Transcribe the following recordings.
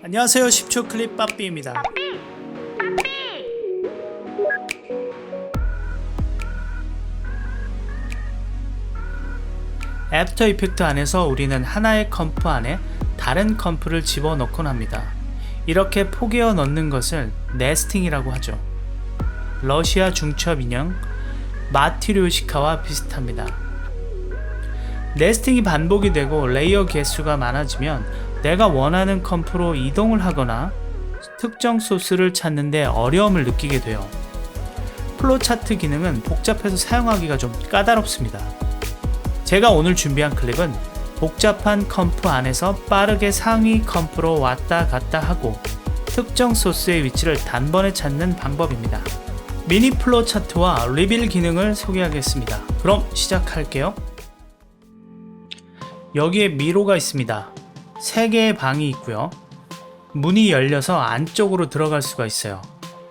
안녕하세요. 10초 클립 빠삐입니다. 애프터 이펙트 안에서 우리는 하나의 컴프 안에 다른 컴프를 집어넣곤 합니다. 이렇게 포개어 넣는 것을 네스팅이라고 하죠. 러시아 중첩 인형 마티료시카와 비슷합니다. 네스팅이 반복이 되고 레이어 개수가 많아지면 내가 원하는 컴프로 이동을 하거나 특정 소스를 찾는데 어려움을 느끼게 돼요. 플로 차트 기능은 복잡해서 사용하기가 좀 까다롭습니다. 제가 오늘 준비한 클립은 복잡한 컴프 안에서 빠르게 상위 컴프로 왔다 갔다 하고 특정 소스의 위치를 단번에 찾는 방법입니다. 미니 플로 차트와 리빌 기능을 소개하겠습니다. 그럼 시작할게요. 여기에 미로가 있습니다. 3개의 방이 있고요. 문이 열려서 안쪽으로 들어갈 수가 있어요.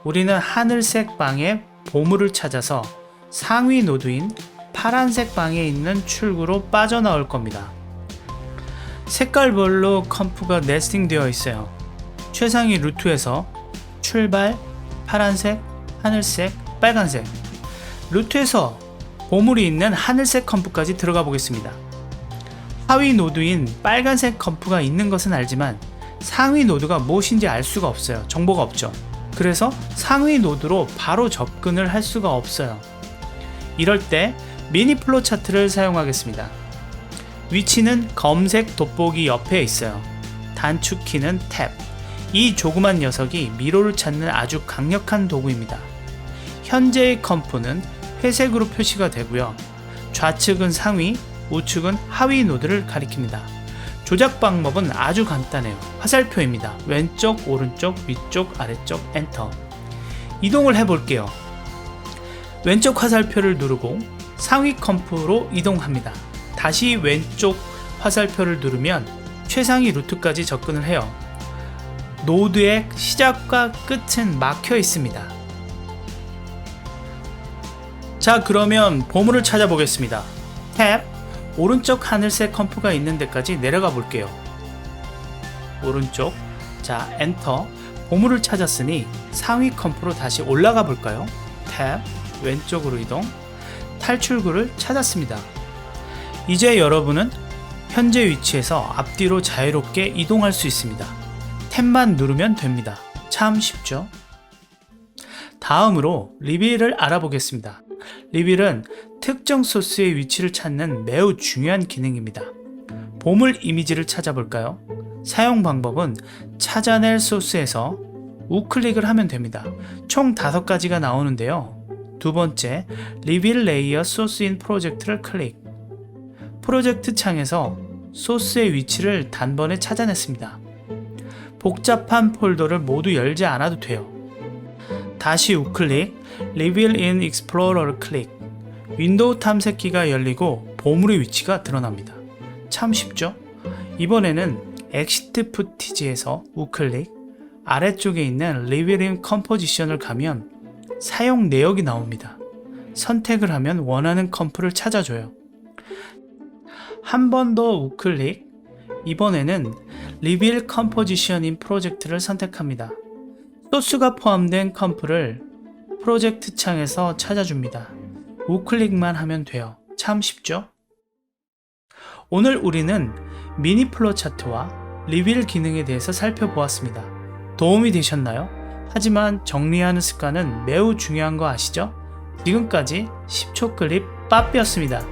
우리는 하늘색 방에 보물을 찾아서 상위 노드인 파란색 방에 있는 출구로 빠져나올 겁니다. 색깔별로 컴프가 네스팅 되어 있어요. 최상위 루트에서 출발, 파란색, 하늘색, 빨간색. 루트에서 보물이 있는 하늘색 컴프까지 들어가 보겠습니다. 하위 노드인 빨간색 컴프가 있는 것은 알지만 상위 노드가 무엇인지 알 수가 없어요. 정보가 없죠. 그래서 상위 노드로 바로 접근을 할 수가 없어요. 이럴 때 미니 플로 차트를 사용하겠습니다. 위치는 검색 돋보기 옆에 있어요. 단축키는 탭. 이 조그만 녀석이 미로를 찾는 아주 강력한 도구입니다. 현재의 컴프는 회색으로 표시가 되고요. 좌측은 상위, 우측은 하위 노드를 가리킵니다. 조작 방법은 아주 간단해요. 화살표입니다. 왼쪽, 오른쪽, 위쪽, 아래쪽, 엔터. 이동을 해볼게요. 왼쪽 화살표를 누르고 상위 컴프로 이동합니다. 다시 왼쪽 화살표를 누르면 최상위 루트까지 접근을 해요. 노드의 시작과 끝은 막혀 있습니다. 자, 그러면 보물을 찾아보겠습니다. 탭, 오른쪽 하늘색 컴프가 있는 데까지 내려가 볼게요. 오른쪽, 자, 엔터. 보물을 찾았으니 상위 컴프로 다시 올라가 볼까요? 탭, 왼쪽으로 이동. 탈출구를 찾았습니다. 이제 여러분은 현재 위치에서 앞뒤로 자유롭게 이동할 수 있습니다. 탭만 누르면 됩니다. 참 쉽죠? 다음으로 리빌을 알아보겠습니다. 리빌은 특정 소스의 위치를 찾는 매우 중요한 기능입니다. 보물 이미지를 찾아볼까요? 사용 방법은 찾아낼 소스에서 우클릭을 하면 됩니다. 총 5가지가 나오는데요. 두 번째, 리빌 레이어 소스 인 프로젝트를 클릭. 프로젝트 창에서 소스의 위치를 단번에 찾아냈습니다. 복잡한 폴더를 모두 열지 않아도 돼요. 다시 우클릭, 리빌 인 익스플로러를 클릭. 윈도우 탐색기가 열리고 보물의 위치가 드러납니다. 참 쉽죠? 이번에는 엑시트 푸티지에서 우클릭, 아래쪽에 있는 리빌 인 컴포지션을 가면 사용 내역이 나옵니다. 선택을 하면 원하는 컴프를 찾아줘요. 한 번 더 우클릭, 이번에는 리빌 컴포지션 인 프로젝트를 선택합니다. 소스가 포함된 컴프를 프로젝트 창에서 찾아줍니다. 우클릭만 하면 돼요. 참 쉽죠? 오늘 우리는 미니 플로 차트와 리빌 기능에 대해서 살펴보았습니다. 도움이 되셨나요? 하지만 정리하는 습관은 매우 중요한 거 아시죠? 지금까지 10초 클립 빠삐였습니다.